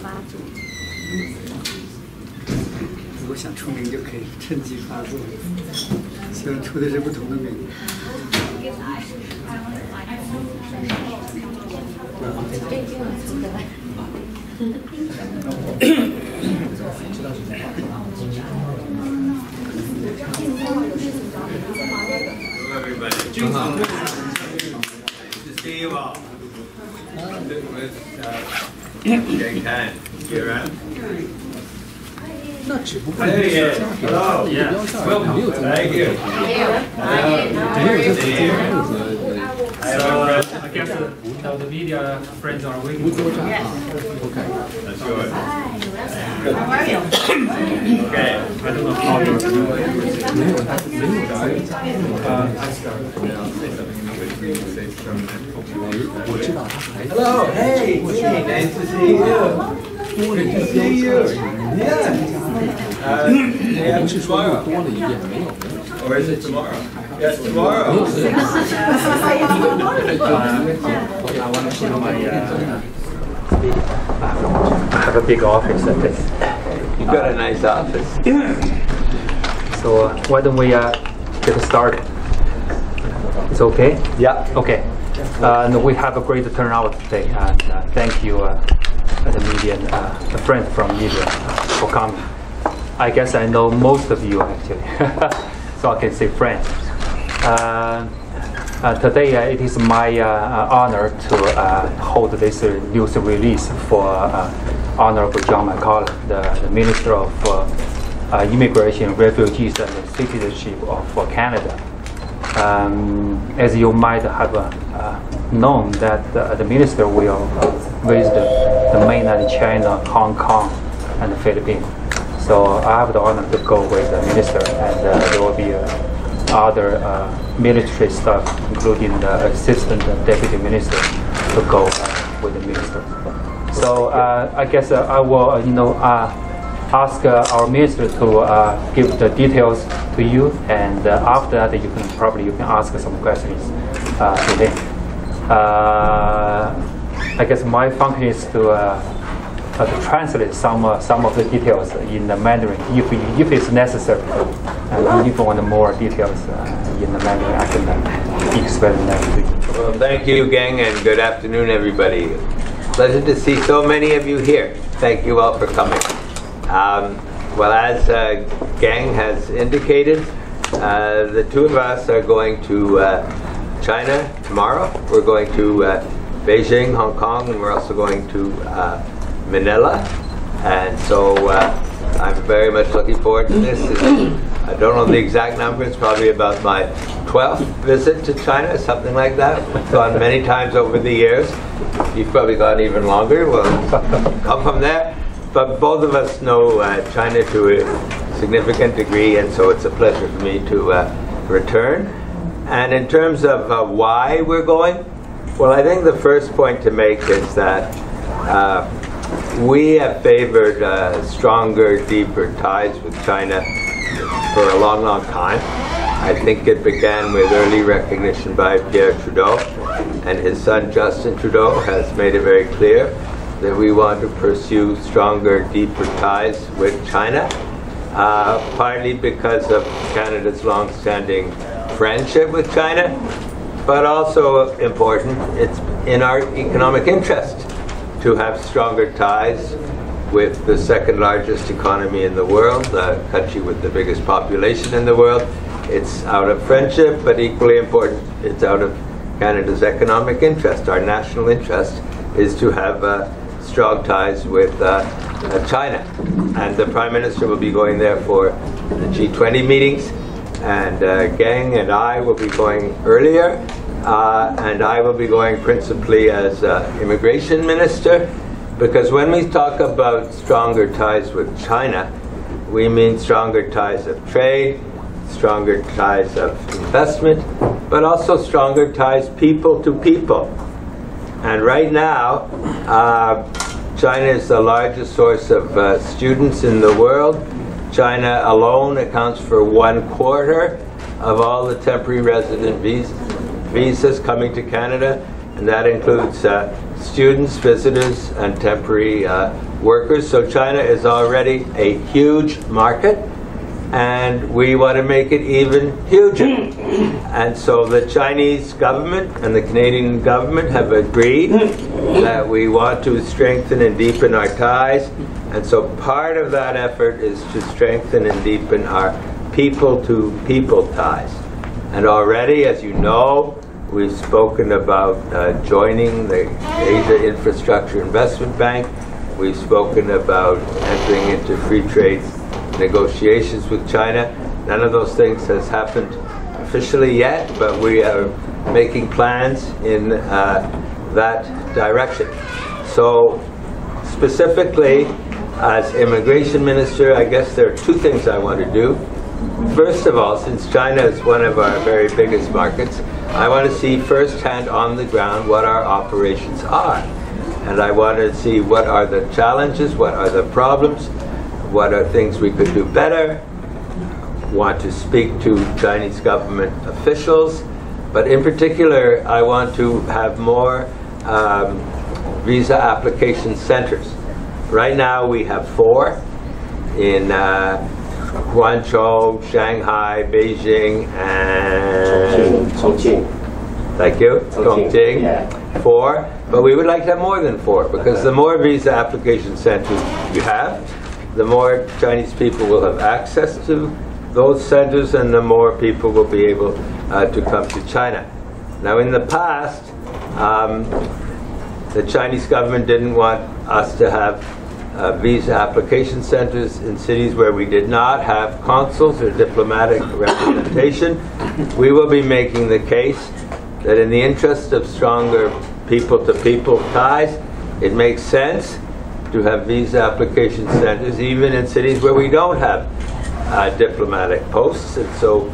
发作。如果想出名，就可以趁机发作。虽然出的是不同的名。Hello, everybody. Good to see you all. With Tan. You around? Hey, hello. Yeah. Welcome. Thank you. So I guess the media friends are waiting for you. Okay. That's good. How are you? Okay. I don't know how you're Hello. Hey. Nice to see you. Good to see you. Yeah. Tomorrow. Or is it tomorrow? Yes, tomorrow. I want to show my I have a big office at this. You've got a nice office. So why don't we get started? It's okay? Yeah. Okay. No, we have a great turnout today, and thank you, the media, the friends from media for coming. I guess I know most of you actually, so I can say friends. Today it is my honor to hold this news release for Honorable John McCallum, the Minister of Immigration, Refugees and Citizenship of Canada. As you might have known that the Minister will visit the mainland China, Hong Kong and the Philippines. So I have the honor to go with the Minister, and there will be other military staff, including the Assistant Deputy Minister, to go with the Minister. So I guess I will, ask our Minister to give the details to you, and after that you can ask some questions to him. I guess my function is to translate some of the details in the Mandarin if it's necessary. And if you want more details in the Mandarin, I can explain that to you. Well, thank you, gang, and good afternoon, everybody. Pleasant to see so many of you here. Thank you all for coming. Well, as gang has indicated, the two of us are going to China tomorrow. We're going to Beijing, Hong Kong, and we're also going to Manila. And so I'm very much looking forward to this. I don't know the exact number. It's probably about my 12th visit to China, something like that. I've gone many times over the years. You've probably gone even longer. We'll come from there. But both of us know China to a significant degree, and so it's a pleasure for me to return. And in terms of why we're going, well, I think the first point to make is that we have favored stronger, deeper ties with China for a long, long time. I think it began with early recognition by Pierre Trudeau, and his son Justin Trudeau has made it very clear that we want to pursue stronger, deeper ties with China, partly because of Canada's long-standing friendship with China, but also important, it's in our economic interest to have stronger ties with the second largest economy in the world, the country with the biggest population in the world. It's out of friendship, but equally important, it's out of Canada's economic interest. Our national interest is to have strong ties with China. And the Prime Minister will be going there for the G20 meetings, and Gang and I will be going earlier, and I will be going principally as Immigration Minister, because when we talk about stronger ties with China, we mean stronger ties of trade, stronger ties of investment, but also stronger ties people to people. And right now, China is the largest source of students in the world. China alone accounts for 1/4 of all the temporary resident visas coming to Canada, and that includes students, visitors, and temporary workers. So China is already a huge market, and we want to make it even huger. And so the Chinese government and the Canadian government have agreed that we want to strengthen and deepen our ties. And so part of that effort is to strengthen and deepen our people-to-people ties. And already, as you know, we've spoken about joining the Asia Infrastructure Investment Bank. We've spoken about entering into free trade negotiations with China. None of those things has happened officially yet, but we are making plans in that direction. So specifically, as Immigration Minister, I guess there are two things I want to do. First of all, since China is one of our very biggest markets, I want to see firsthand on the ground what our operations are. And I want to see what are the challenges, what are the problems, what are things we could do better. Want to speak to Chinese government officials, but in particular, I want to have more visa application centers. Right now we have 4 in Guangzhou, Shanghai, Beijing, and Chongqing. Thank you, Chongqing. Yeah. 4, but we would like to have more than 4, because the more visa application centers you have, the more Chinese people will have access to those centers, and the more people will be able to come to China. Now, in the past, the Chinese government didn't want us to have visa application centers in cities where we did not have consuls or diplomatic representation. We will be making the case that in the interest of stronger people-to-people ties, it makes sense to have visa application centers even in cities where we don't have diplomatic posts. And so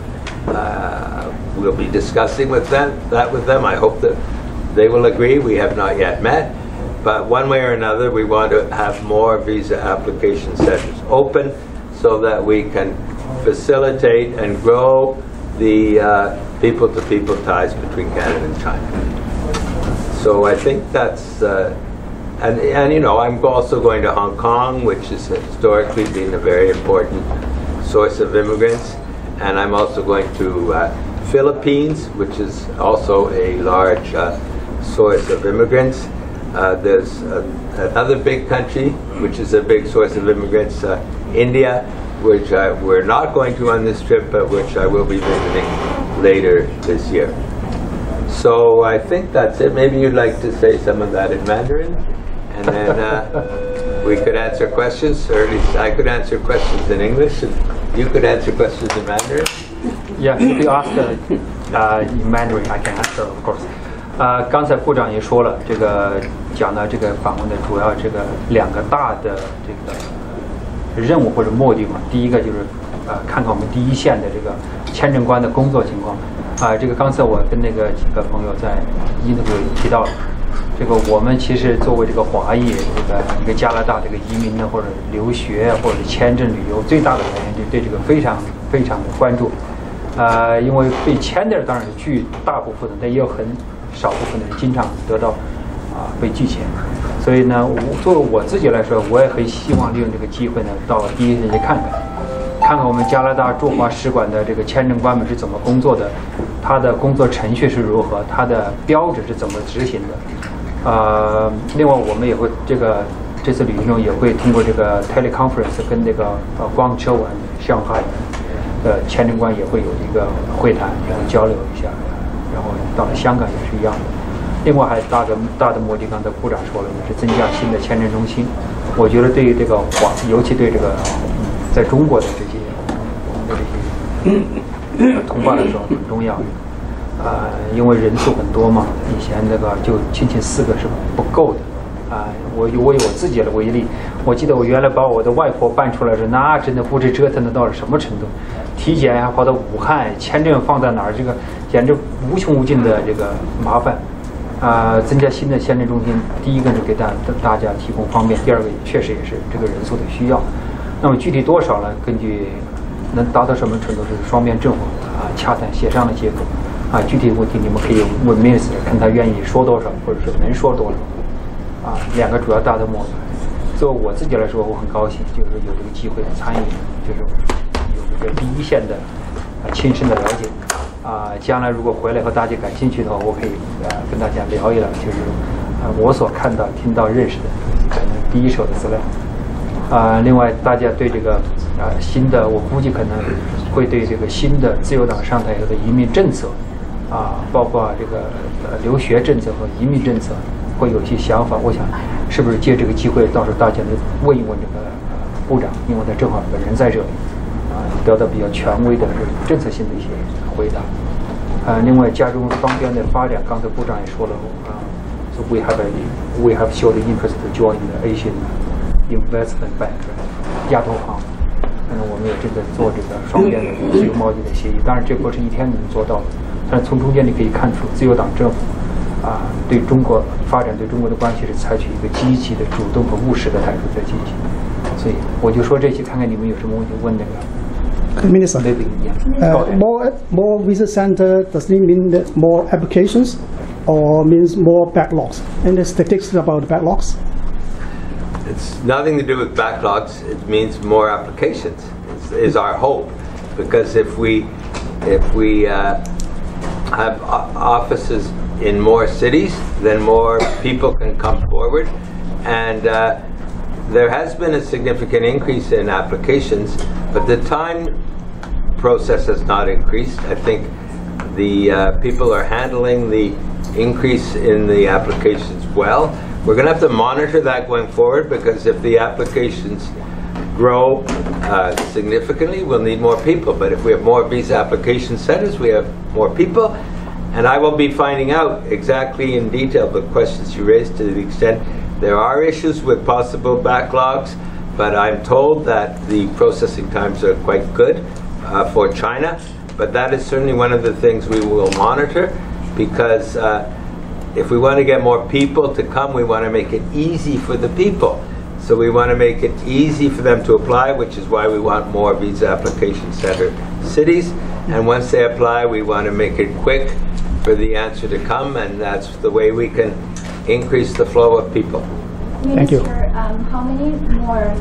we'll be discussing that with them. I hope that they will agree. We have not yet met. But one way or another, we want to have more visa application centers open so that we can facilitate and grow the people-to-people ties between Canada and China. So I think that's, and you know, I'm also going to Hong Kong, which has historically been a very important source of immigrants. And I'm also going to Philippines, which is also a large source of immigrants. There's another big country, which is a big source of immigrants, India, which we're not going to on this trip, but which I will be visiting later this year. So I think that's it. Maybe you'd like to say some of that in Mandarin, and then we could answer questions, or at least I could answer questions in English, and you could answer questions in Mandarin. Yeah, if you ask in Mandarin, I can answer, of course. 刚才部长也说了，这个讲到这个访问的主要这个2个大的这个任务或者目的嘛。第一个就是看看我们第一线的这个签证官的工作情况。这个刚才我跟那个几个朋友在interview提到了，这个我们其实作为这个华裔，一个加拿大这个移民呢，或者留学或者签证旅游，最大的来源就对这个非常非常的关注。因为被签的当然是居大部分的，但也有很少部分的人经常得到被拒签，所以呢，作为我自己来说，我也很希望利用这个机会呢，到第一线去看看我们加拿大驻华使馆的这个签证官们是怎么工作的，他的工作程序是如何，他的标准是怎么执行的。另外我们也会这次旅行中也会通过这个 teleconference 跟那个光州湾、上海签证官也会有一个会谈，然后交流一下。然后到了香港也是一样的。另外还大的目的，刚才部长说了，是增加新的签证中心。我觉得对于这个尤其对这个在中国的这些同胞来说很重要。因为人数很多嘛，以前那个就仅4个是不够的。我以我自己的为例，我记得我原来把我的外婆办出来时，那真的不知折腾的到了什么程度，体检还跑到武汉，签证放在哪儿，这个简直无穷无尽的这个麻烦。增加新的签证中心，第一个是给大家提供方便，第二个确实也是这个人数的需要。那么具体多少呢？根据能达到什么程度是双边政府恰谈协商的结果。具体的问题你们可以问 Minister， 看他愿意说多少，或者是能说多少。两个主要大的目标。作为我自己来说，我很高兴，就是有这个机会参与，就是有这个第一线的亲身的了解。将来如果回来和大家感兴趣的话，我可以跟大家聊一聊，就是我所看到、听到、认识的可能第一手的资料。另外，大家对这个新的，我估计可能会对这个新的自由党上台后的移民政策，包括这个留学政策和移民政策，会有一些想法。我想，是不是借这个机会，到时候大家能问一问这个部长，因为他正好本人在这里，得到比较权威的政策性的一些回答。另外，加州双边的发展，刚才部长也说了，so we have showed the interest to join the Asian Investment Bank 亚投行。我们也正在做这个双边的自由贸易的协议，当然这不是一天能做到的，但是从中间你可以看出，自由党政府对中国发展、对中国的关系是采取一个积极的、主动和务实的态度在进行。所以我就说这些，看看你们有什么问题问那个。Minister, more visa center, does it mean that more applications or means more backlogs? Any statistics about backlogs? It's nothing to do with backlogs. It means more applications is our hope, because if we have offices in more cities, then more people can come forward, and there has been a significant increase in applications, but the time process has not increased. I think the people are handling the increase in the applications well. We're going to have to monitor that going forward, because if the applications grow significantly, we'll need more people. But if we have more visa application centers, we have more people. And I will be finding out exactly in detail the questions you raised, to the extent there are issues with possible backlogs, but I'm told that the processing times are quite good for China. But that is certainly one of the things we will monitor, because if we want to get more people to come, we want to make it easy for the people. So we want to make it easy for them to apply, which is why we want more visa application center cities. And once they apply, we want to make it quick for the answer to come, and that's the way we can increase the flow of people. Thank you. Minister, how many more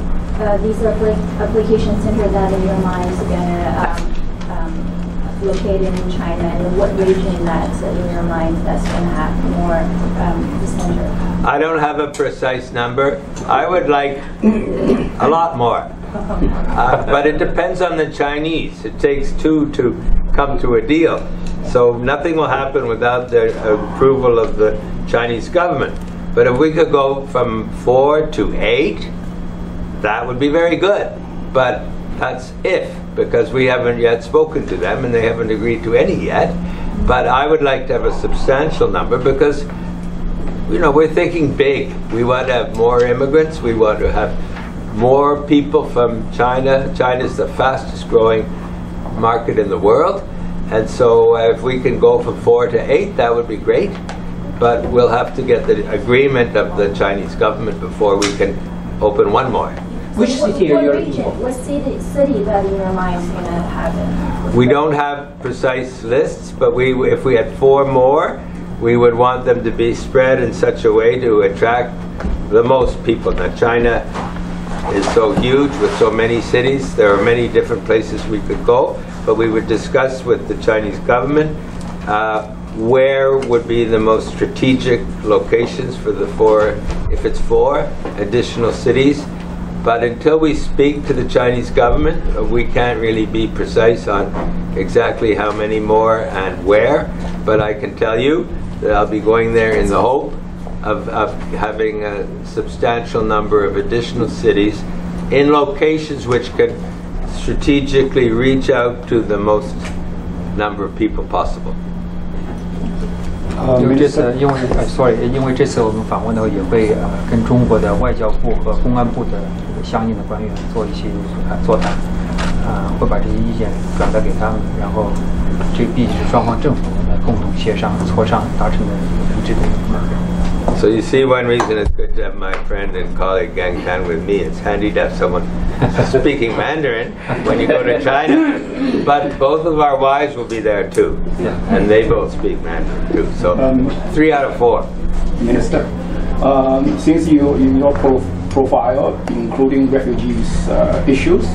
visa application centers that in your mind is going to located in China, and what region that's in your mind that's going to have more the center? I don't have a precise number. I would like a lot more. But it depends on the Chinese. It takes two to come to a deal. So nothing will happen without the approval of the Chinese government. But if we could go from 4 to 8, that would be very good. But that's if, because we haven't yet spoken to them and they haven't agreed to any yet. But I would like to have a substantial number, because we're thinking big. We want to have more immigrants. We want to have more people from China. China is the fastest growing market in the world. And so if we can go from 4 to 8, that would be great. But we'll have to get the agreement of the Chinese government before we can open one more. Which city are you region? What city that in your mind is going to happen? We don't have precise lists, but if we had 4 more, we would want them to be spread in such a way to attract the most people. Now, China is so huge with so many cities. There are many different places we could go, but we would discuss with the Chinese government where would be the most strategic locations for the 4, if it's 4 additional cities. But until we speak to the Chinese government, we can't really be precise on exactly how many more and where. But I can tell you that I'll be going there in the hope of having a substantial number of additional cities in locations which can strategically reach out to the most number of people possible. 因为这次，因为这次我们访问的话，也会跟中国的外交部和公安部的相应的官员做一些座谈，会把这些意见转达给他们，然后这必须是双方政府来共同协商、磋商达成的一致的目标。So you see, one reason it's good to have my friend and colleague Gang Tan with me. It's handy to have someone speaking Mandarin when you go to China. But both of our wives will be there too, and they both speak Mandarin too. So 3 out of 4. Minister, since you in your profile, including refugees issues,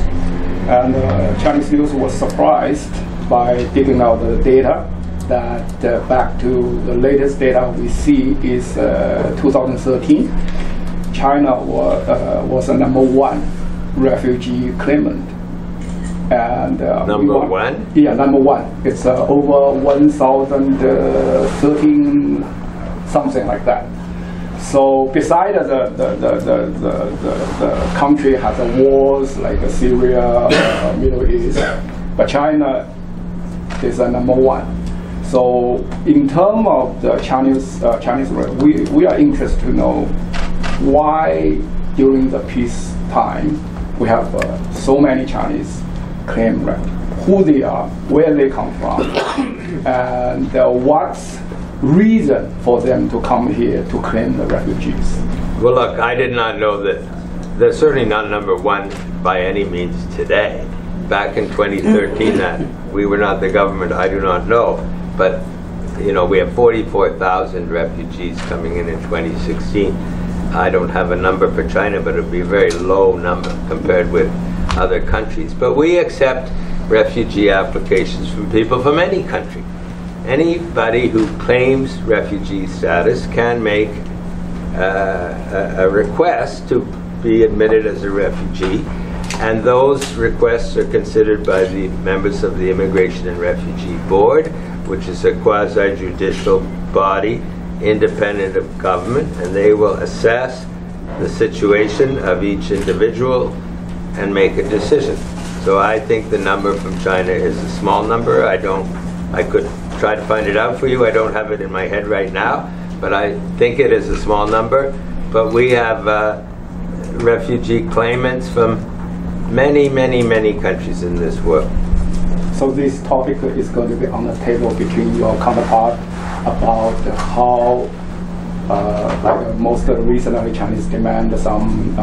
and Chinese news was surprised by digging out the data that back to the latest data we see is 2013. China was the #1 refugee claimant. And number one? Yeah, #1. It's over 1,013, something like that. So beside the country has wars like Syria, Middle East, but China is the #1. So in terms of the Chinese, we are interested to know why during the peace time we have so many Chinese claim who they are, where they come from, and what's reason for them to come here to claim the refugees. Well, look, I did not know that. They're certainly not #1 by any means today. Back in 2013, that we were not the government, I do not know. But, you know, we have 44,000 refugees coming in 2016. I don't have a number for China, but it would be a very low number compared with other countries. But we accept refugee applications from people from any country. Anybody who claims refugee status can make a request to be admitted as a refugee, and those requests are considered by the members of the Immigration and Refugee Board, which is a quasi-judicial body independent of government, and they will assess the situation of each individual and make a decision. So I think the number from China is a small number. I could try to find it out for you. I don't have it in my head right now, but I think it is a small number. But we have refugee claimants from many, many, many countries in this world. So this topic is going to be on the table between your counterpart about how, like most recently Chinese demand some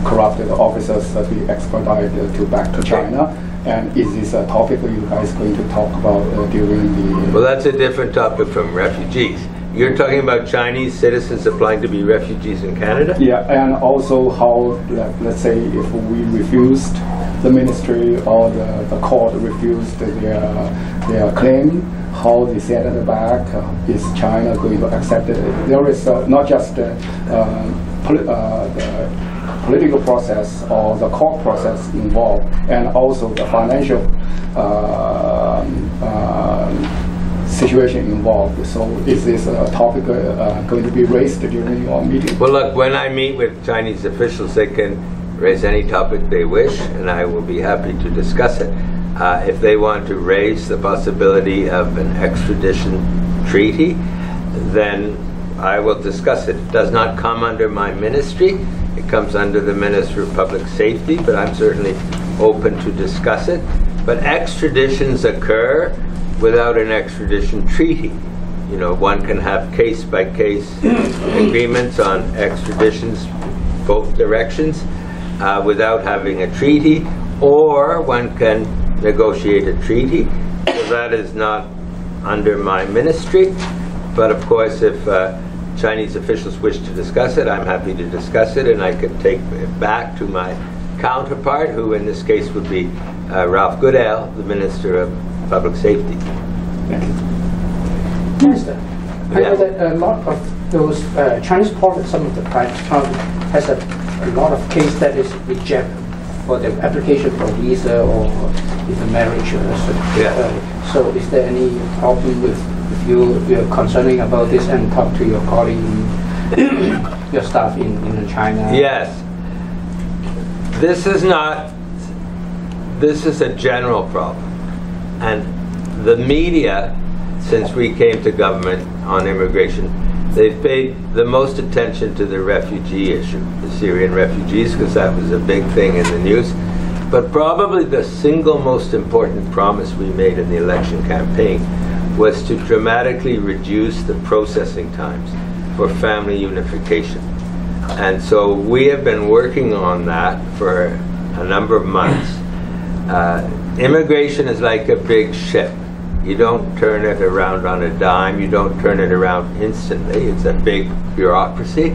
corrupted officers to be extradited back to China. And is this a topic you guys going to talk about during the... Well, that's a different topic from refugees. You're talking about Chinese citizens applying to be refugees in Canada? Yeah, and also how, let's say, if we refused, the ministry or the court refused their claim, how they send it back, is China going to accept it? There is not just the political process or the court process involved, and also the financial situation involved. So is this topic going to be raised during your meeting? Well, look, when I meet with Chinese officials, they can raise any topic they wish, and I will be happy to discuss it. If they want to raise the possibility of an extradition treaty, then I will discuss it. It does not come under my ministry. It comes under the Minister of Public Safety, but I'm certainly open to discuss it. But extraditions occur without an extradition treaty. You know, one can have case-by-case agreements on extraditions both directions without having a treaty, or one can negotiate a treaty. So that is not under my ministry. But of course, if Chinese officials wish to discuss it, I'm happy to discuss it, and I could take it back to my counterpart, who in this case would be Ralph Goodale, the Minister of Public Safety. Thank you. Minister, I know that a lot of those Chinese provinces, some of the private provinces, has a lot of cases that is rejected for the application for visa or even marriage. So is there any problem with you're concerning about this and talk to your colleague, your staff in China? Yes. This is a general problem. And the media, since we came to government on immigration, they've paid the most attention to the refugee issue, the Syrian refugees, because that was a big thing in the news. But probably the single most important promise we made in the election campaign was to dramatically reduce the processing times for family unification. And so we have been working on that for a number of months. Immigration is like a big ship. You don't turn it around on a dime. You don't turn it around instantly. It's a big bureaucracy.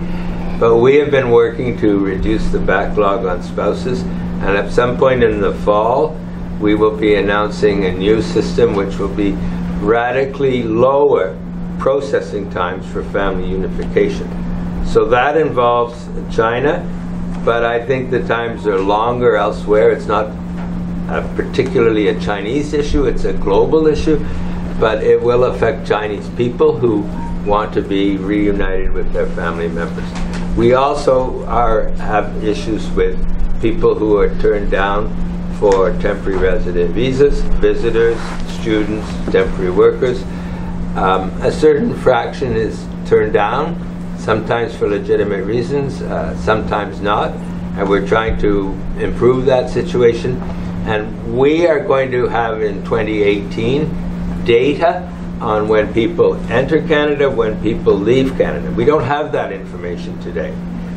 But we have been working to reduce the backlog on spouses. And at some point in the fall, we will be announcing a new system which will be radically lower processing times for family unification. So that involves China, but I think the times are longer elsewhere. It's not particularly a Chinese issue, it's a global issue, but it will affect Chinese people who want to be reunited with their family members. We also have issues with people who are turned down for temporary resident visas, visitors, students, temporary workers. A certain fraction is turned down, sometimes for legitimate reasons, sometimes not, and we're trying to improve that situation. And we are going to have in 2018 data on when people enter Canada, when people leave Canada. We don't have that information today.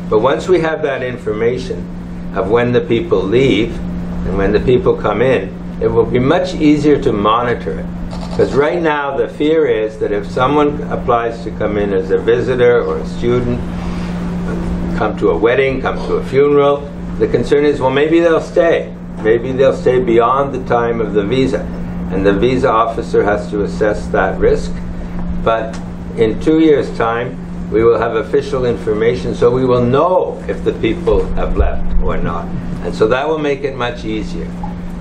But once we have that information of when the people leave and when the people come in, it will be much easier to monitor it. Because right now the fear is that if someone applies to come in as a visitor or a student, come to a wedding, come to a funeral, the concern is, well, maybe they'll stay. Maybe they'll stay beyond the time of the visa. And the visa officer has to assess that risk. But in 2 years' time, we will have official information, so we will know if the people have left or not. And so that will make it much easier.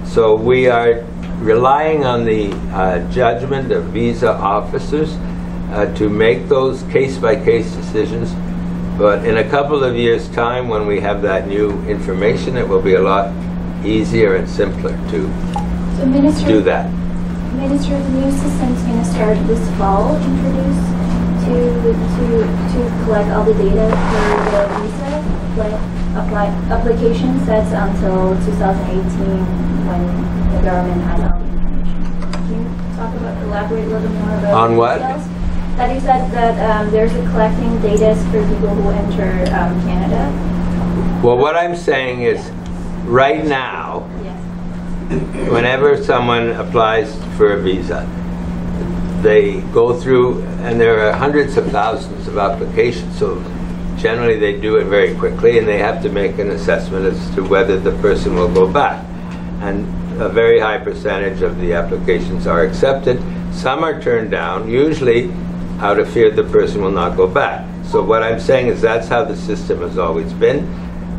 So we are relying on the judgment of visa officers to make those case-by-case decisions. But in a couple of years' time, when we have that new information, it will be a lot easier and simpler to do that. Minister, the new system is going to start this fall, introduced to collect all the data for the visa applications. That's until 2018 when the government has all the information. Can you elaborate a little more about on what? Details? That you said that there's a collecting data for people who enter Canada. Well, what I'm saying is, right now, whenever someone applies for a visa, they go through, and there are hundreds of thousands of applications, so generally they do it very quickly, and they have to make an assessment as to whether the person will go back. And a very high percentage of the applications are accepted. Some are turned down, usually out of fear the person will not go back. So what I'm saying is that's how the system has always been.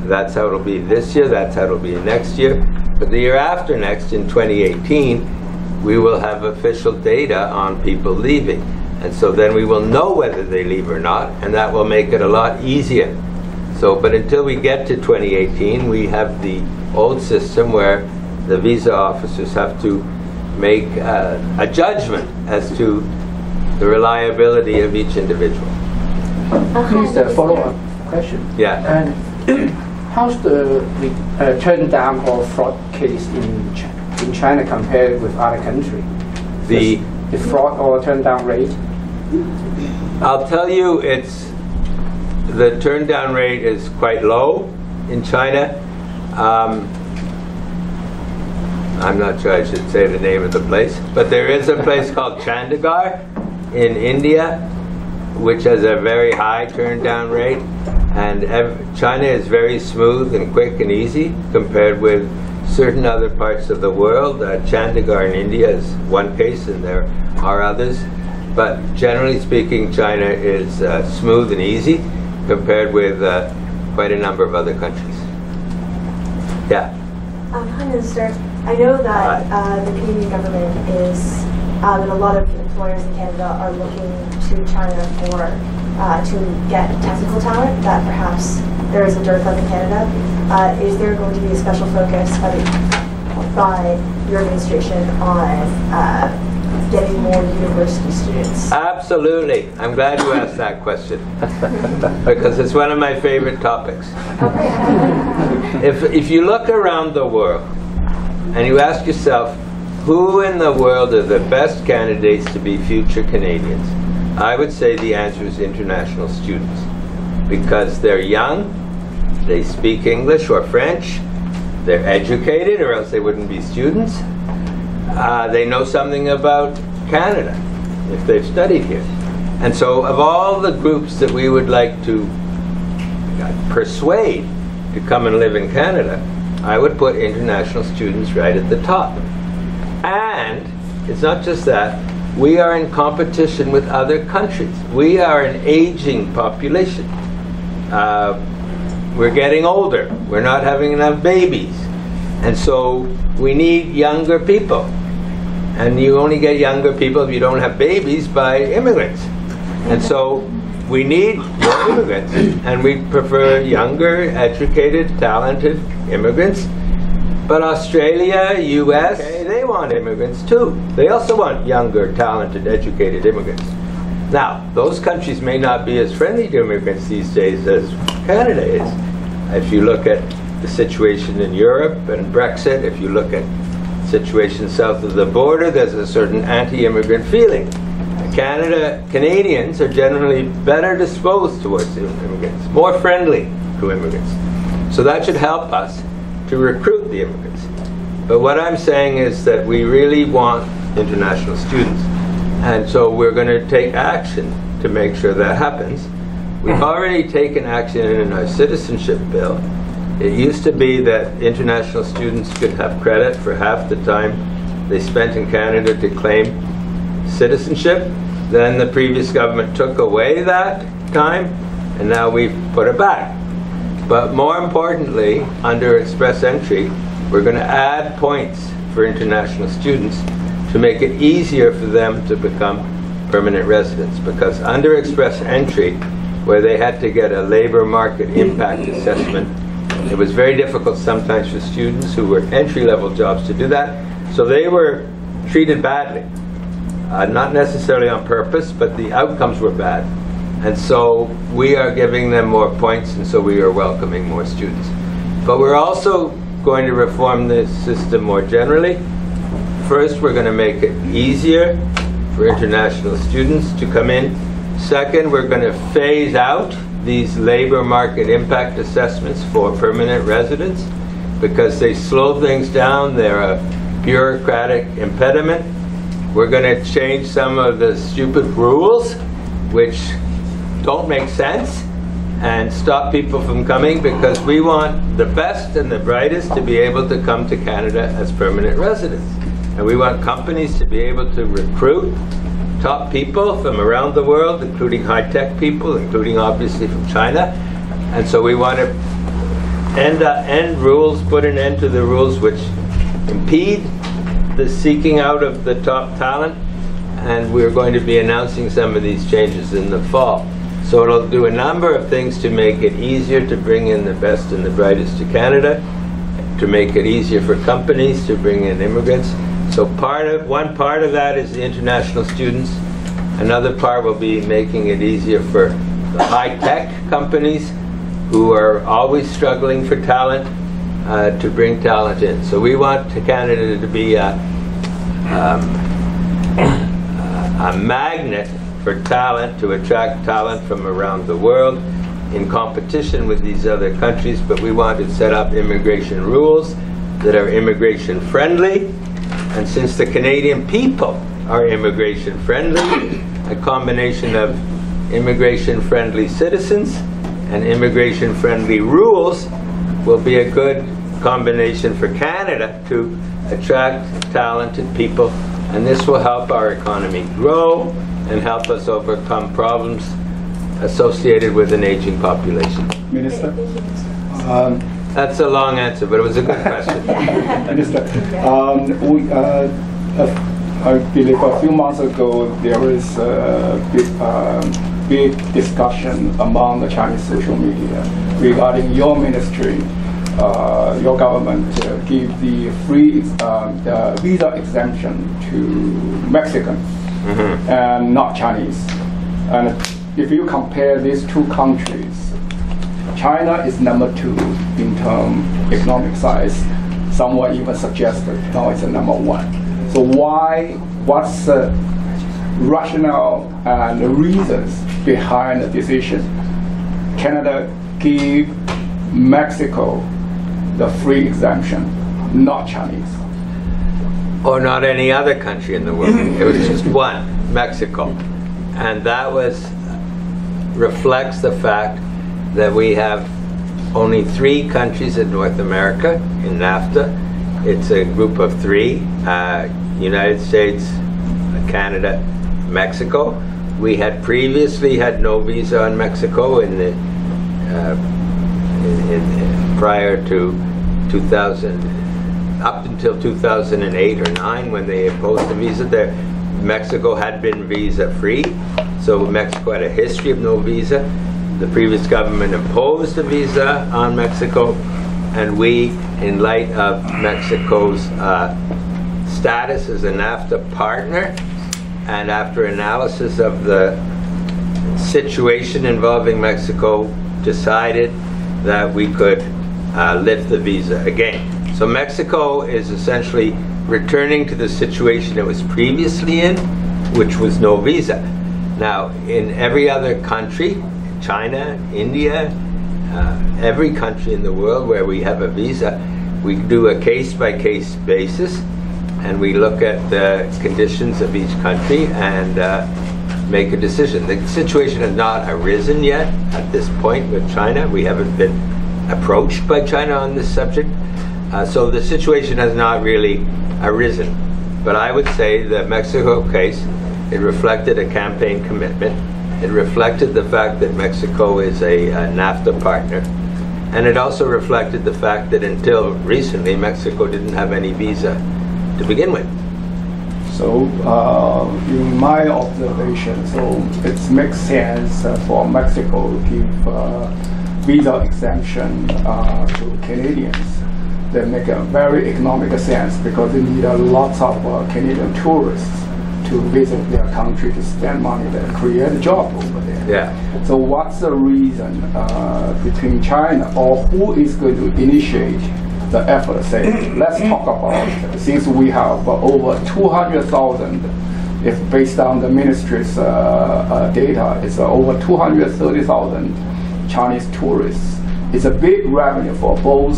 That's how it'll be this year, that's how it'll be next year. But the year after next, in 2018, we will have official data on people leaving. And so then we will know whether they leave or not, and that will make it a lot easier. So, but until we get to 2018, we have the old system where the visa officers have to make a judgment as to the reliability of each individual. Here's a follow-up question. Yeah. And how's the turn down or fraud case in China compared with other countries? The fraud or turn down rate? I'll tell you, the turn down rate is quite low in China. I'm not sure I should say the name of the place, but there is a place called Chandigarh in India, which has a very high turn down rate. And China is very smooth and quick and easy compared with certain other parts of the world. Chandigarh in India is one case, and there are others. But generally speaking, China is smooth and easy compared with quite a number of other countries. Yeah. Hi, Minister. I know that the Canadian government is, and a lot of employers in Canada are looking to China for to get technical talent that perhaps there is a dearth of in Canada. Is there going to be a special focus by your administration on getting more university students? Absolutely. I'm glad you asked that question because it's one of my favorite topics. If you look around the world and you ask yourself, who in the world are the best candidates to be future Canadians? I would say the answer is international students, because they're young, they speak English or French, they're educated or else they wouldn't be students, they know something about Canada if they've studied here. And so of all the groups that we would like to persuade to come and live in Canada, I would put international students right at the top. And it's not just that, we are in competition with other countries. We are an aging population. We're getting older. We're not having enough babies. And so we need younger people. And you only get younger people if you don't have babies by immigrants. And so we need more immigrants. And we prefer younger, educated, talented immigrants. But Australia, US, they want immigrants too. They also want younger, talented, educated immigrants. Now, those countries may not be as friendly to immigrants these days as Canada is. If you look at the situation in Europe and Brexit, if you look at the situation south of the border, there's a certain anti-immigrant feeling. Canadians are generally better disposed towards immigrants, more friendly to immigrants. So that should help us to recruit the immigrants. But what I'm saying is that we really want international students. And so we're going to take action to make sure that happens. We've already taken action in our citizenship bill. It used to be that international students could have credit for half the time they spent in Canada to claim citizenship. Then the previous government took away that time, and now we've put it back. But more importantly, under express entry, we're going to add points for international students to make it easier for them to become permanent residents. Because under express entry, where they had to get a labor market impact assessment, it was very difficult sometimes for students who were entry-level jobs to do that. So they were treated badly. Not necessarily on purpose, but the outcomes were bad. And so we are giving them more points, and so we are welcoming more students. But we're also going to reform the system more generally. First, we're going to make it easier for international students to come in. Second, we're going to phase out these labor market impact assessments for permanent residents because they slow things down. They're a bureaucratic impediment. We're going to change some of the stupid rules which don't make sense and stop people from coming, because we want the best and the brightest to be able to come to Canada as permanent residents. And we want companies to be able to recruit top people from around the world, including high-tech people, including obviously from China. And so we want to end rules, put an end to the rules which impede the seeking out of the top talent. And we're going to be announcing some of these changes in the fall. So it'll do a number of things to make it easier to bring in the best and the brightest to Canada, to make it easier for companies to bring in immigrants. So one part of that is the international students. Another part will be making it easier for the high-tech companies who are always struggling for talent to bring talent in. So we want Canada to be a magnet for talent, to attract talent from around the world in competition with these other countries, but we want to set up immigration rules that are immigration friendly. And since the Canadian people are immigration friendly, a combination of immigration friendly citizens and immigration friendly rules will be a good combination for Canada to attract talented people. And this will help our economy grow and help us overcome problems associated with an aging population. Minister? That's a long answer, but it was a good question. Minister, I believe a few months ago there is a big discussion among the Chinese social media regarding your ministry, your government give the free the visa exemption to Mexicans and not Chinese. And if you compare these two countries, China is number 2 in terms of economic size. Someone even suggested now it's number 1. So what's rationale and the reasons behind the decision. Canada gave Mexico the free exemption, not Chinese. Or not any other country in the world. It was just one, Mexico. And that reflects the fact that we have only 3 countries in North America in NAFTA. It's a group of 3, United States, Canada, Mexico. We had previously had no visa on Mexico in the prior to 2000, up until 2008 or 9 when they imposed the visa there. Mexico had been visa free, so Mexico had a history of no visa. The previous government imposed a visa on Mexico, and we, in light of Mexico's status as a NAFTA partner, and after analysis of the situation involving Mexico, decided that we could lift the visa again. So Mexico is essentially returning to the situation it was previously in, which was no visa. Now, in every other country, China, India, every country in the world where we have a visa, we do a case-by-case basis, and we look at the conditions of each country and make a decision. The situation has not arisen yet at this point with China. We haven't been approached by China on this subject. So the situation has not really arisen. But I would say the Mexico case, it reflected a campaign commitment. It reflected the fact that Mexico is a NAFTA partner. And it also reflected the fact that until recently, Mexico didn't have any visa to begin with. So in my observation, so it makes sense for Mexico to give visa exemption to Canadians. They make a very economic sense because they need a lot of Canadian tourists to visit their country to spend money there, create a job over there. Yeah. So what's the reason between China, or who is going to initiate the effort? Say, let's talk about, since we have over 200,000, if based on the ministry's data, it's over 230,000 Chinese tourists. It's a big revenue for both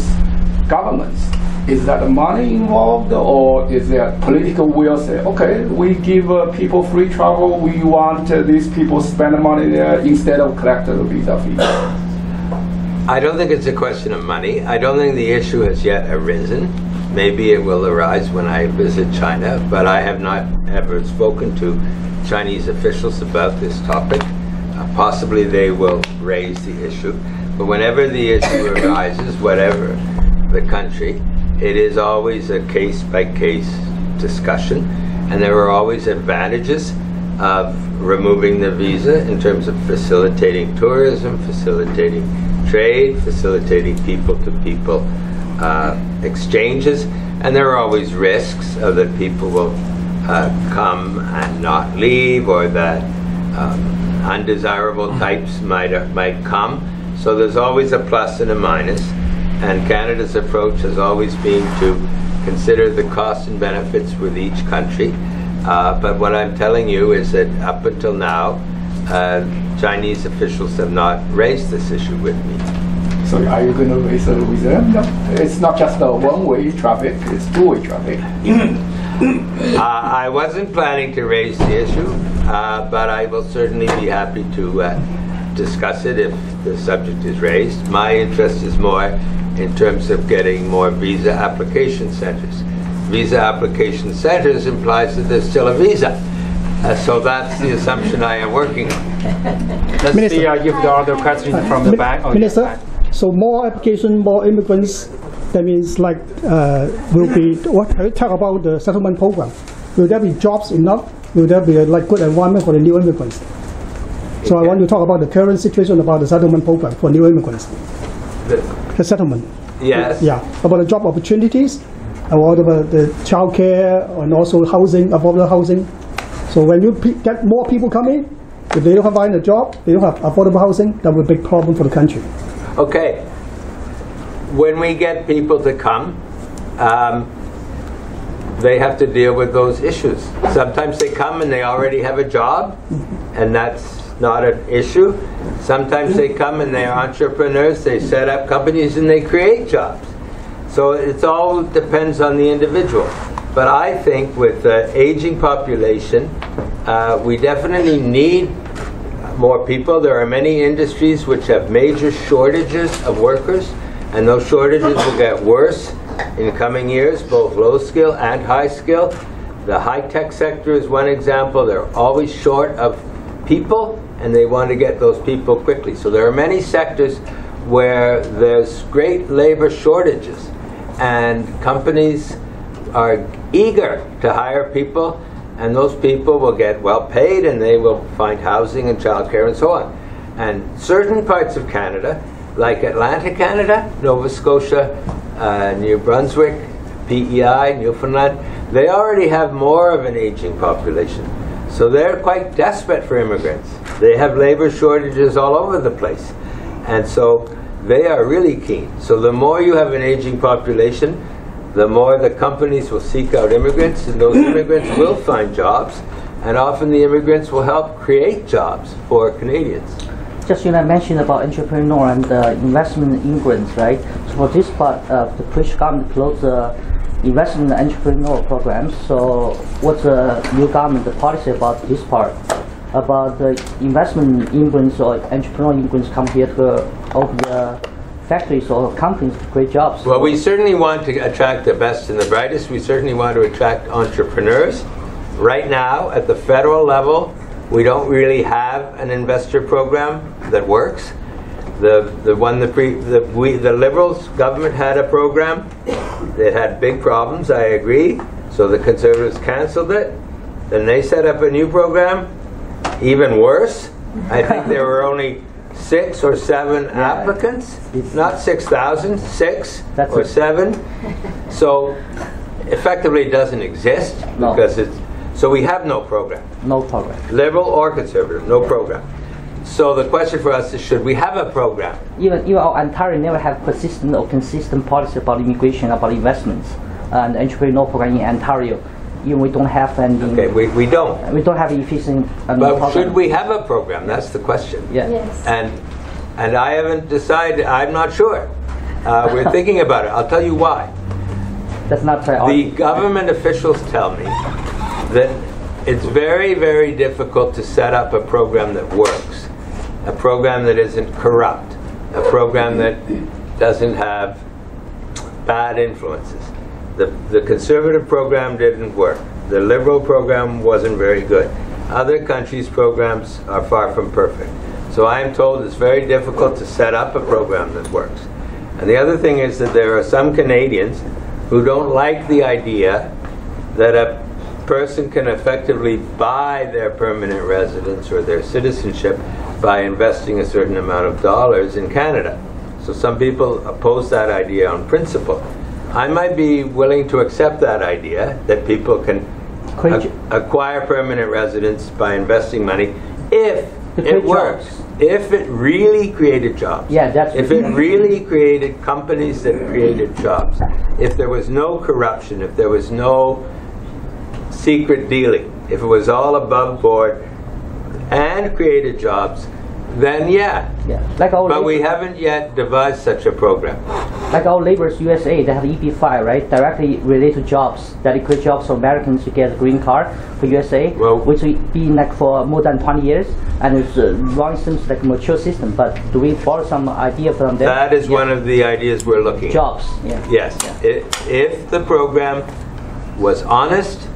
governments. Is that the money involved, or is there political will say, okay, we give people free travel, we want these people spend money there instead of collect the visa fee? I don't think it's a question of money. I don't think the issue has yet arisen. Maybe it will arise when I visit China, but I have not ever spoken to Chinese officials about this topic. Possibly they will raise the issue. But whenever the issue arises, whatever the country, it is always a case-by-case discussion, and there are always advantages of removing the visa in terms of facilitating tourism, facilitating trade, facilitating people-to-people exchanges, and there are always risks that people will come and not leave, or that undesirable types might come. So there's always a plus and a minus. And Canada's approach has always been to consider the costs and benefits with each country. But what I'm telling you is that up until now, Chinese officials have not raised this issue with me. So are you going to raise it with them? No. It's not just a one-way traffic, it's two-way traffic. I wasn't planning to raise the issue, but I will certainly be happy to discuss it if the subject is raised. My interest is more in terms of getting more visa application centers. Visa application centers implies that there's still a visa. So that's the assumption I am working on. Let's see if there are other questions from the back. Oh, Minister, yeah. so more application, more immigrants, that means like will be, what can you talk about the settlement program? Will there be jobs enough? Will there be a good environment for the new immigrants? So I want to talk about the current situation about the settlement program for new immigrants. The settlement. Yes. Yeah, about the job opportunities, about the child care, and also housing, affordable housing. So when you get more people coming, if they don't find a job, they don't have affordable housing, that will be a big problem for the country. they have to deal with those issues. Sometimes they come and they already have a job, and that's not an issue. Sometimes they come and they're entrepreneurs, they set up companies and they create jobs. So it all depends on the individual. But I think with the aging population, we definitely need more people. There are many industries which have major shortages of workers, and those shortages will get worse in coming years, both low skill and high skill. The high-tech sector is one example. They're always short of people, and they want to get those people quickly. So there are many sectors where there's great labor shortages, and companies are eager to hire people, and those people will get well paid, and they will find housing and childcare and so on. And certain parts of Canada, like Atlantic Canada, Nova Scotia, New Brunswick, PEI, Newfoundland, they already have more of an aging population. So they're quite desperate for immigrants. They have labor shortages all over the place. And so they are really keen. So the more you have an aging population, the more the companies will seek out immigrants, and those immigrants will find jobs, and often the immigrants will help create jobs for Canadians. Just mentioned about entrepreneur and investment immigrants, right? So for this part, the British government closed the investment entrepreneur programs. So what's the new government policy about this part? About the investment immigrants or entrepreneur immigrants come here to open the factories or companies to create jobs? Well, we certainly want to attract the best and the brightest. We certainly want to attract entrepreneurs. Right now, at the federal level, we don't really have an investor program that works. The Liberals government had a program. It had big problems, I agree. So the Conservatives canceled it. Then they set up a new program, even worse. I think there were only 6 or 7 applicants, not 6,000, 6 or 7. So effectively it doesn't exist because it's, so we have no program. No program. Liberal or conservative, no program. So the question for us is, should we have a program? Even Ontario never have persistent or consistent policy about immigration, about investments, and entrepreneur program in Ontario. Even we don't have any. Okay, we don't. We don't have efficient. But program. Should we have a program? That's the question. Yeah. Yes. And I haven't decided. I'm not sure. We're thinking about it. I'll tell you why. That's not the government officials tell me that it's very, very difficult to set up a program that works, a program that isn't corrupt, a program that doesn't have bad influences. The conservative program didn't work. The liberal program wasn't very good. Other countries' programs are far from perfect. So I am told it's very difficult to set up a program that works. And the other thing is that there are some Canadians who don't like the idea that a person can effectively buy their permanent residence or their citizenship by investing a certain amount of dollars in Canada. So some people oppose that idea on principle. I might be willing to accept that idea, that people can acquire permanent residence by investing money if it works. Jobs. If it really created jobs. Yeah, that's if it really created companies that created jobs. If there was no corruption, if there was no secret dealing, if it was all above board and created jobs, then yeah. Like but we haven't yet devised such a program. Like our Labor's USA, they have EB-5, right? Directly related to jobs, that create jobs for Americans to get a green card for USA, which will be like for more than 20 years, and it's seems like a mature system. But do we borrow some idea from them? That is one of the ideas we're looking at. Jobs. Yes. If the program was honest,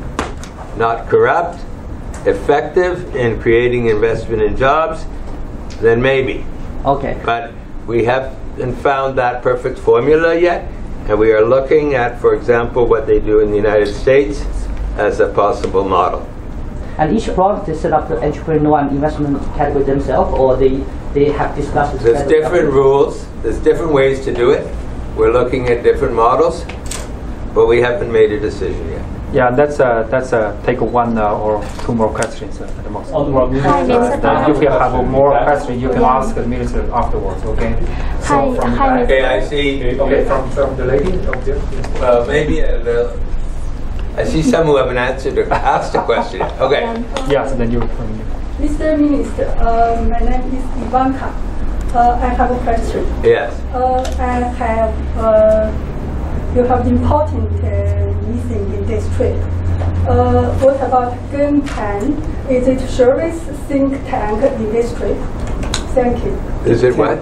not corrupt, effective in creating investment in jobs, then maybe. Okay. But we haven't found that perfect formula yet, and we are looking at, for example, what they do in the United States as a possible model. And each province they set up the entrepreneur and investment category themselves, or they have discussed. There's different rules. There's different ways to do it. We're looking at different models, but we haven't made a decision yet. Yeah, that's take 1 or 2 more questions at the most. Hi, if you have more questions, you can ask the minister afterwards. Okay. So okay, I see. Okay, from the lady up there. Well, maybe I see some who haven't answered or asked a question yet. Okay. Yes, then you. Mr. Minister, my name is Ivanka. I have a question. Yes. You have important missing in this trip. What about Gunpan? Is it service think tank in this trip? Thank you. Is it what?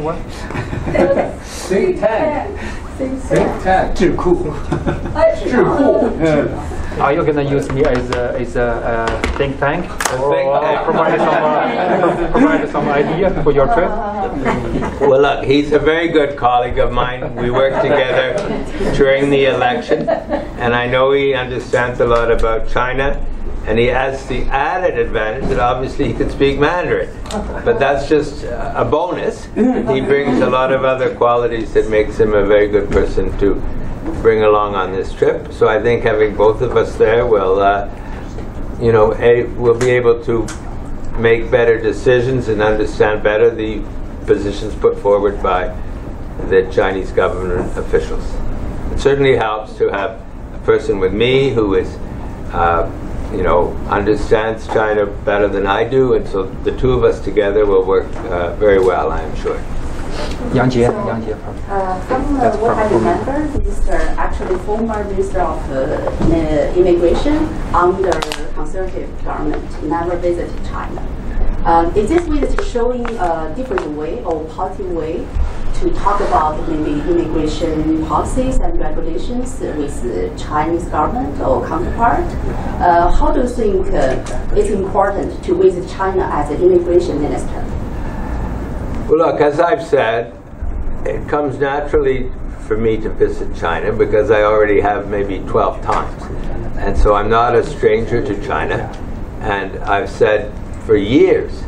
Think tank. Think tank. 智库. Are you gonna use me as a think tank or provide some idea for your trip? Well, look, he's a very good colleague of mine. We worked together during the election, and I know he understands a lot about China, and he has the added advantage that obviously he can speak Mandarin. But that's just a bonus. He brings a lot of other qualities that makes him a very good person to bring along on this trip. So I think having both of us there will, we'll be able to make better decisions and understand better the positions put forward by the Chinese government officials. It certainly helps to have a person with me who is, understands China better than I do, and so the two of us together will work very well, I am sure. From what I remember, Minister, actually former Minister of Immigration under Conservative government never visited China. Is this visit showing a different way or positive way to talk about maybe immigration policies and regulations with the Chinese government or counterpart? How do you think it's important to visit China as an immigration minister? Well, look, as I've said, it comes naturally for me to visit China because I already have maybe 12 times. And so I'm not a stranger to China. And I've said for years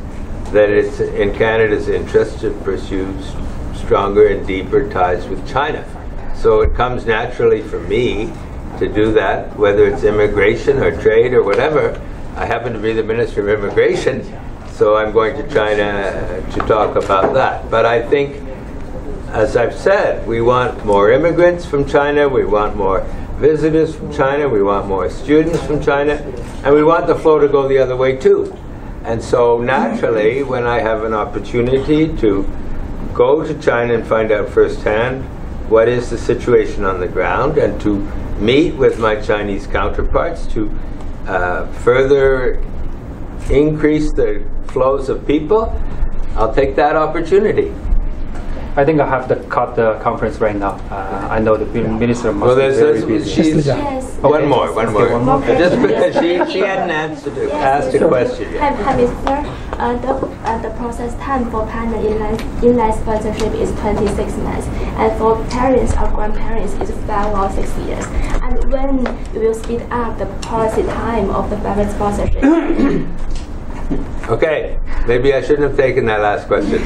that it's in Canada's interest to pursue stronger and deeper ties with China. So it comes naturally for me to do that, whether it's immigration or trade or whatever. I happen to be the Minister of Immigration, so I'm going to China to talk about that. But I think, as I've said, we want more immigrants from China, we want more visitors from China, we want more students from China, and we want the flow to go the other way too. And so naturally, when I have an opportunity to go to China and find out firsthand what is the situation on the ground and to meet with my Chinese counterparts to further increase the flows of people, I'll take that opportunity. I think I have to cut the conference right now. I know the minister must be very busy. Yes. One more. Just because she hadn't asked a question yet. Hi, Mr. The process time for partner in-line sponsorship is 26 months, and for parents or grandparents is 5 or 6 years. And when you will speed up the policy time of the parent sponsorship? Okay, maybe I shouldn't have taken that last question.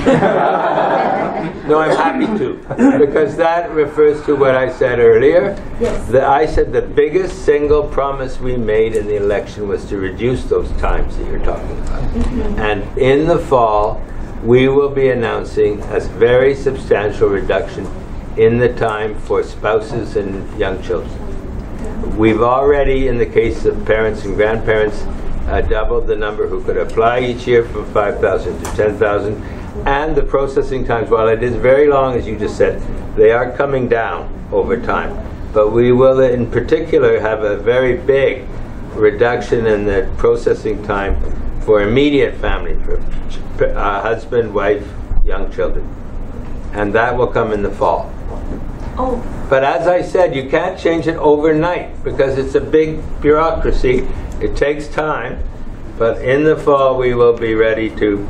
No, I'm happy to, because that refers to what I said earlier. Yes. I said the biggest single promise we made in the election was to reduce those times that you're talking about. Mm-hmm. And in the fall, we will be announcing a very substantial reduction in the time for spouses and young children. We've already, in the case of parents and grandparents, doubled the number who could apply each year from 5,000 to 10,000. And the processing times, while it is very long, as you just said, they are coming down over time. But we will, in particular, have a very big reduction in the processing time for immediate family, for husband, wife, young children. And that will come in the fall. Oh. But as I said, you can't change it overnight because it's a big bureaucracy. It takes time, but in the fall we will be ready to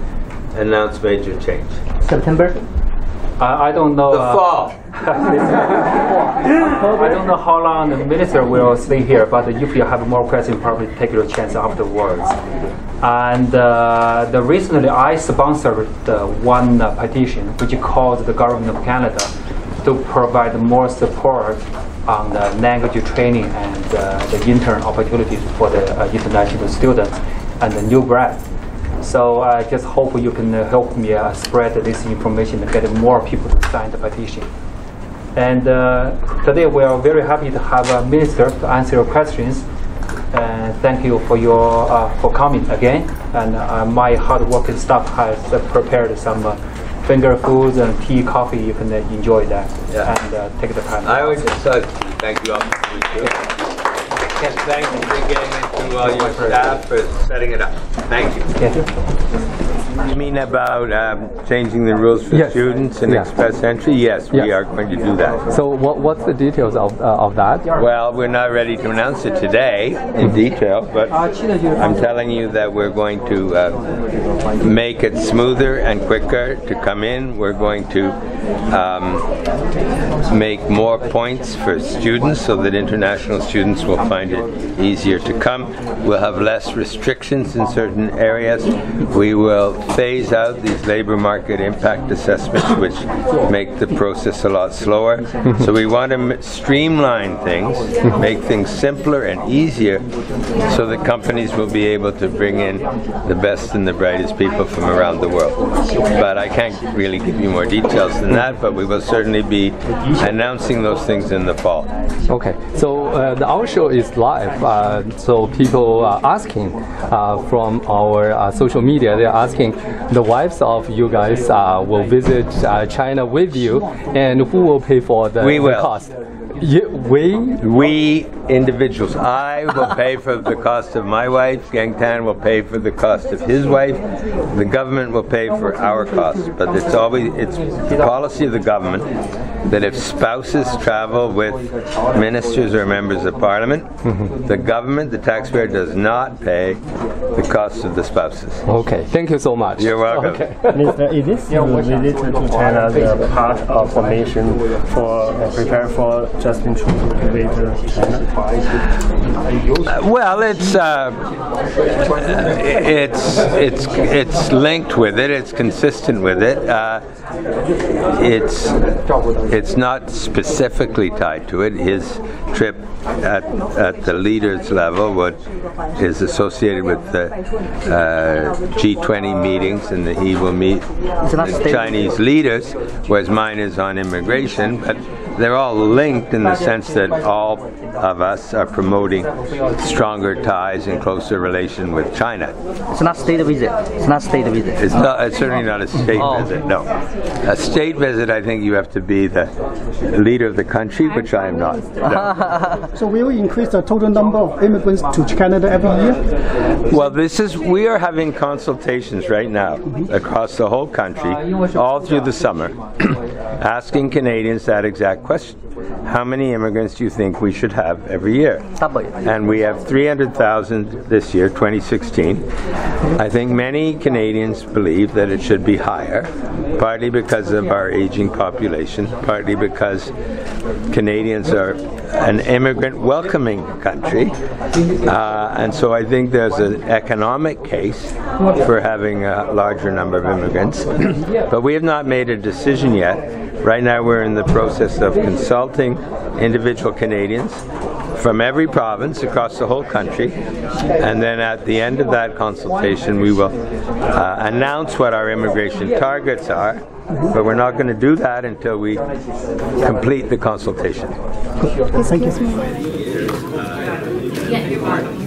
announce major change. September? I don't know. The fall. I don't know how long the minister will stay here, but if you have more questions, probably take your chance afterwards. And recently I sponsored one petition which calls the government of Canada to provide more support on the language training and the intern opportunities for the international students and the new grad. So I just hope you can help me spread this information and get more people to sign the petition. And today we are very happy to have a minister to answer your questions. thank you for your for coming again. And my hard-working staff has prepared some finger foods and tea, coffee. You can enjoy that and take the time. I would just thank you all for coming too. Thank you again to all your staff for setting it up. Thank you. You mean about changing the rules for students and express entry? Yes, we are going to do that. So what's the details of that? Well, we're not ready to announce it today in detail, but I'm telling you that we're going to make it smoother and quicker to come in. We're going to make more points for students so that international students will find it easier to come. We'll have less restrictions in certain areas. We will phase out these labor market impact assessments, which make the process a lot slower. So we want to streamline things, make things simpler and easier so that companies will be able to bring in the best and the brightest people from around the world. But I can't really give you more details than that, but we will certainly be announcing those things in the fall. Okay, so our show is live, so people are asking from our social media, they're asking the wives of you guys will visit China with you, and who will pay for the cost? We individuals. I will pay for the cost of my wife. Gang Tan will pay for the cost of his wife. The government will pay for our costs. But it's the policy of the government that if spouses travel with ministers or members of parliament, the government, the taxpayer, does not pay the cost of the spouses. Okay, thank you so much. You're welcome. Okay. Mr. Is this visit to China the part of formation for prepare for Justin Trudeau to visit China? Well, it's linked with it. It's consistent with it. It's not specifically tied to it. His trip at the leaders level is associated with the G20 meetings, and that he will meet the Chinese leaders, whereas mine is on immigration. But they're all linked in the sense that all of us are promoting stronger ties and closer relation with China. It's not state visit. It's not state visit. It's certainly not a state visit. No, a state visit. I think you have to be the leader of the country, which I am not. No. So will you increase the total number of immigrants to Canada every year? Well, we are having consultations right now across the whole country, all through the summer, asking Canadians that exact question. How many immigrants do you think we should have every year? And we have 300,000 this year, 2016. I think many Canadians believe that it should be higher, partly because of our aging population, partly because Canadians are an immigrant welcoming country, and so I think there's an economic case for having a larger number of immigrants. But we have not made a decision yet. Right now we're in the process of consulting individual Canadians from every province across the whole country, and then at the end of that consultation we will announce what our immigration targets are, but we're not going to do that until we complete the consultation. Thank you.